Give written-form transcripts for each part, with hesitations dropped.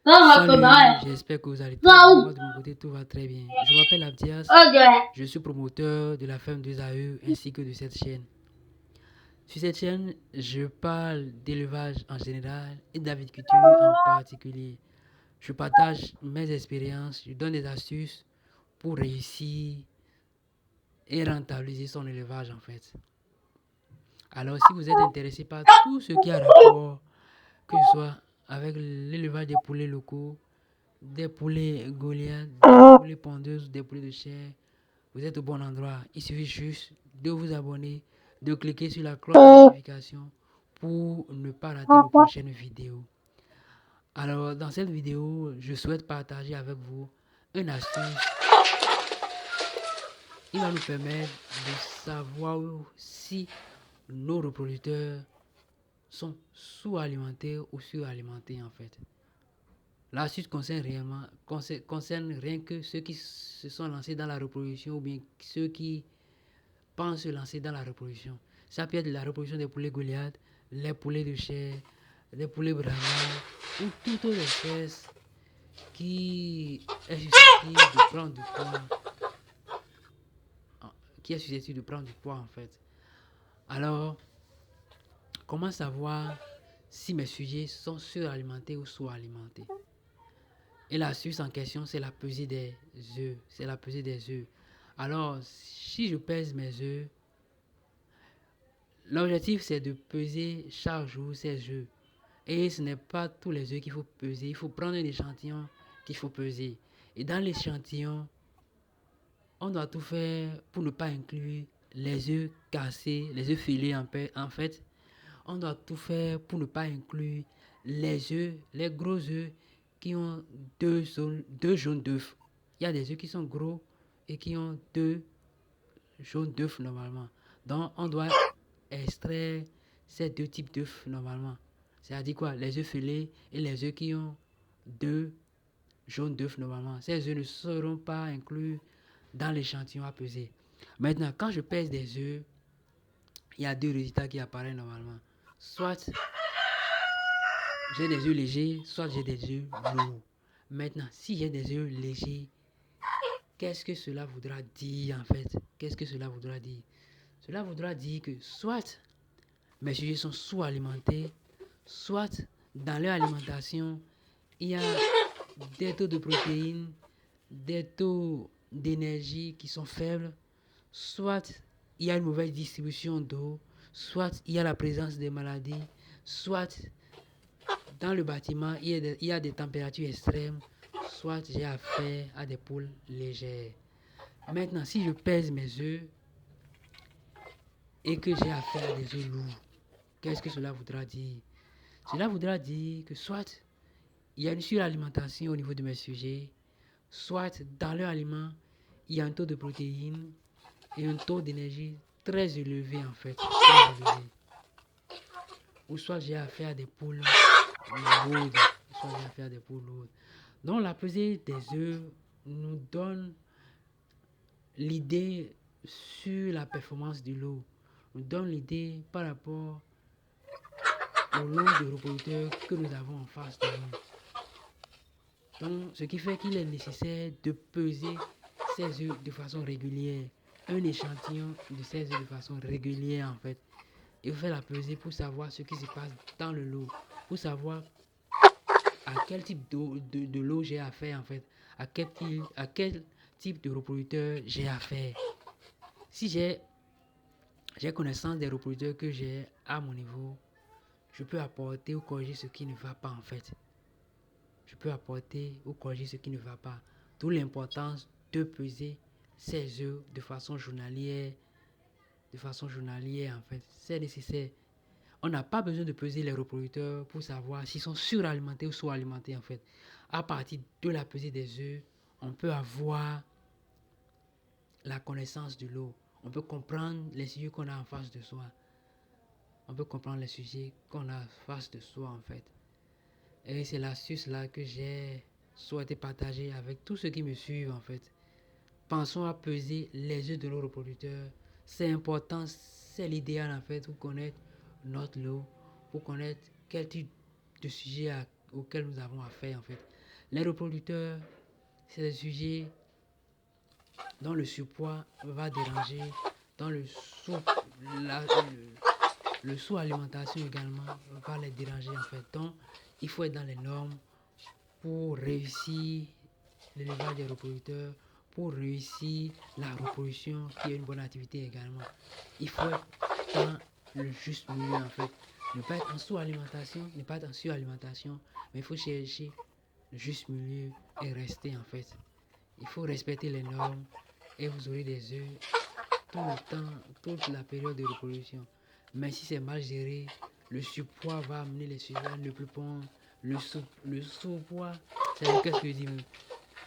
Salut, j'espère que vous allez très bien. Moi, de mon côté, tout va très bien. Je m'appelle Abdias, je suis promoteur de la ferme 2AE ainsi que de cette chaîne. Sur cette chaîne, je parle d'élevage en général et d'aviculture en particulier. Je partage mes expériences, je donne des astuces pour réussir et rentabiliser son élevage en fait. Alors, si vous êtes intéressé par tout ce qui a rapport, que ce soit avec l'élevage des poulets locaux, des poulets Goliath, des poulets pondeuses, des poulets de chair, vous êtes au bon endroit. Il suffit juste de vous abonner, de cliquer sur la cloche de notification pour ne pas rater nos prochaines vidéos. Alors, dans cette vidéo, je souhaite partager avec vous une astuce qui va nous permettre de savoir si nos reproducteurs sont sous-alimentés ou suralimentés en fait. L'astuce concerne rien que ceux qui se sont lancés dans la reproduction ou bien ceux qui pensent se lancer dans la reproduction. Ça peut être la reproduction des poulets Goliath, les poulets de chair, des poulets Brahma ou toute autre espèce qui est susceptible de prendre du poids, en fait. Alors, comment savoir si mes sujets sont suralimentés ou sous-alimentés? Et l'astuce en question, c'est la pesée des œufs. C'est la pesée des œufs. Alors, si je pèse mes œufs, l'objectif c'est de peser chaque jour ces œufs. Et ce n'est pas tous les œufs qu'il faut peser. Il faut prendre un échantillon qu'il faut peser. Et dans l'échantillon, on doit tout faire pour ne pas inclure les œufs cassés, les œufs filés en fait. On doit tout faire pour ne pas inclure les œufs, les gros œufs qui ont deux jaunes d'œufs. Il y a des œufs qui sont gros et qui ont deux jaunes d'œufs normalement. Donc, on doit extraire ces deux types d'œufs normalement. C'est-à-dire quoi? Les œufs filés et les œufs qui ont deux jaunes d'œufs normalement. Ces œufs ne seront pas inclus dans l'échantillon à peser. Maintenant, quand je pèse des œufs, il y a deux résultats qui apparaissent normalement. Soit j'ai des œufs légers, soit j'ai des œufs lourds. Maintenant, si j'ai des œufs légers, qu'est-ce que cela voudra dire en fait? Qu'est-ce que cela voudra dire? Cela voudra dire que soit mes sujets sont sous-alimentés, soit dans leur alimentation, il y a des taux de protéines, des taux d'énergie qui sont faibles, soit il y a une mauvaise distribution d'eau, soit il y a la présence des maladies, soit dans le bâtiment il y a des températures extrêmes, soit j'ai affaire à des poules légères. Maintenant, si je pèse mes œufs et que j'ai affaire à des œufs lourds, qu'est-ce que cela voudra dire? Cela voudra dire que soit il y a une suralimentation au niveau de mes sujets, soit dans leur aliment, il y a un taux de protéines et un taux d'énergie très élevé en fait. Très élevé. Ou soit j'ai affaire à des poules lourdes. Soit j'ai affaire à des poules lourdes. Donc la pesée des œufs nous donne l'idée sur la performance du lot. Nous donne l'idée par rapport au nombre de reproducteurs que nous avons en face de nous. Donc, ce qui fait qu'il est nécessaire de peser ces œufs de façon régulière. Un échantillon de ces œufs de façon régulière en fait. Il faut faire la pesée pour savoir ce qui se passe dans le lot. Pour savoir à quel type de lot j'ai affaire en fait. À quel type de reproducteur j'ai affaire. Si j'ai connaissance des reproducteurs que j'ai à mon niveau, je peux apporter ou corriger ce qui ne va pas en fait. Je peux apporter ou corriger ce qui ne va pas. D'où l'importance de peser ces œufs de façon journalière. De façon journalière en fait. C'est nécessaire. On n'a pas besoin de peser les reproducteurs pour savoir s'ils sont suralimentés ou sous-alimentés en fait. À partir de la pesée des œufs, on peut avoir la connaissance du lot. On peut comprendre les sujets qu'on a en face de soi. On peut comprendre les sujets qu'on a en face de soi en fait. Et c'est l'astuce là que j'ai souhaité partager avec tous ceux qui me suivent en fait. Pensons à peser les œufs de nos reproducteurs. C'est important, c'est l'idéal en fait pour connaître notre lot, pour connaître quel type de sujet auxquels nous avons affaire en fait. Les reproducteurs, c'est des sujets dont le surpoids va déranger, dans le sous-alimentation également va les déranger en fait. Donc, il faut être dans les normes pour réussir l'élevage des reproducteurs, pour réussir la reproduction qui est une bonne activité également. Il faut être dans le juste milieu en fait. Ne pas être en sous-alimentation, ne pas être en suralimentation, mais il faut chercher le juste milieu et rester en fait. Il faut respecter les normes et vous aurez des œufs tout le temps, toute la période de reproduction. Mais si c'est mal géré, le surpoids va amener les sujets à ne plus pondre. Le sous-poids, c'est qu'est-ce que je dis même?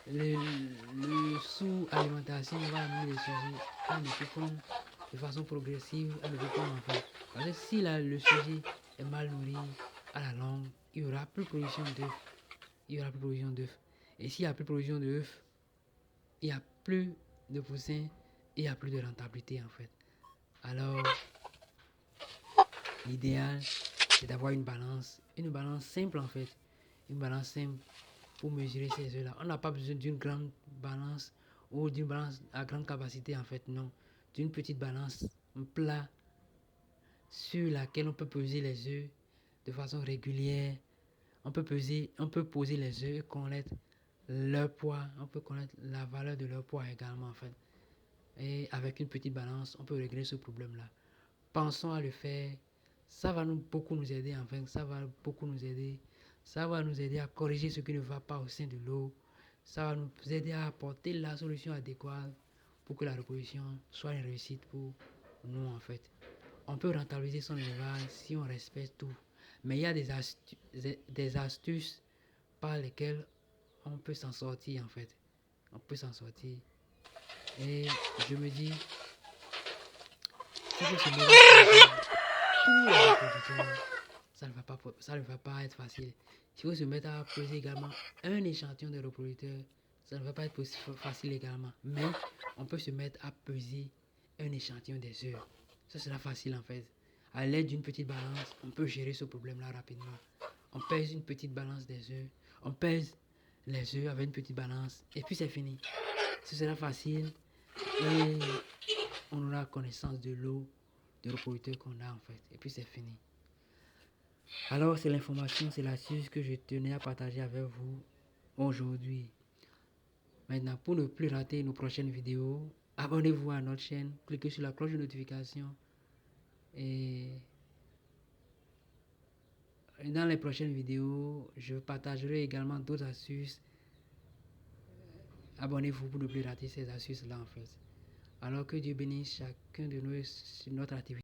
Le sous-alimentation va amener les sujets à ne plus pondre de façon progressive, à ne plus pondre en fait. Parce que si le sujet est mal nourri, à la longue, il n'y aura plus de production d'œufs. Il y aura plus de production d'œufs. Et s'il n'y a plus de production d'œufs, il n'y a plus de poussins et il n'y a plus de rentabilité en fait. Alors, l'idéal, c'est d'avoir une balance simple en fait. Une balance simple pour mesurer ces œufs-là. On n'a pas besoin d'une grande balance ou d'une balance à grande capacité en fait, non. D'une petite balance, un plat sur laquelle on peut peser les œufs de façon régulière. On peut poser les œufs et connaître leur poids. On peut connaître la valeur de leur poids également en fait. Et avec une petite balance, on peut régler ce problème-là. Pensons à le faire. Ça va beaucoup nous aider, enfin, ça va beaucoup nous aider. Ça va nous aider à corriger ce qui ne va pas au sein de l'eau. Ça va nous aider à apporter la solution adéquate pour que la reproduction soit une réussite pour nous, en fait. On peut rentabiliser son élevage si on respecte tout. Mais il y a des astuces par lesquelles on peut s'en sortir, en fait. On peut s'en sortir. Et je me dis, il faut se mettre tous les reproducteurs, ça ne va pas être facile. Si vous se mettez à peser également un échantillon de reproducteurs, ça ne va pas être facile également. Mais on peut se mettre à peser un échantillon des œufs. Ça sera facile en fait. À l'aide d'une petite balance, on peut gérer ce problème-là rapidement. On pèse une petite balance des œufs. On pèse les œufs avec une petite balance. Et puis c'est fini. Ce sera facile. Et on aura connaissance de l'eau, des reproducteurs qu'on a en fait. Et puis c'est fini. Alors c'est l'information, c'est l'astuce que je tenais à partager avec vous aujourd'hui. Maintenant, pour ne plus rater nos prochaines vidéos, abonnez-vous à notre chaîne, cliquez sur la cloche de notification et dans les prochaines vidéos, je partagerai également d'autres astuces. Abonnez-vous pour ne plus rater ces astuces-là en fait. Alors que Dieu bénisse chacun de nous sur notre activité.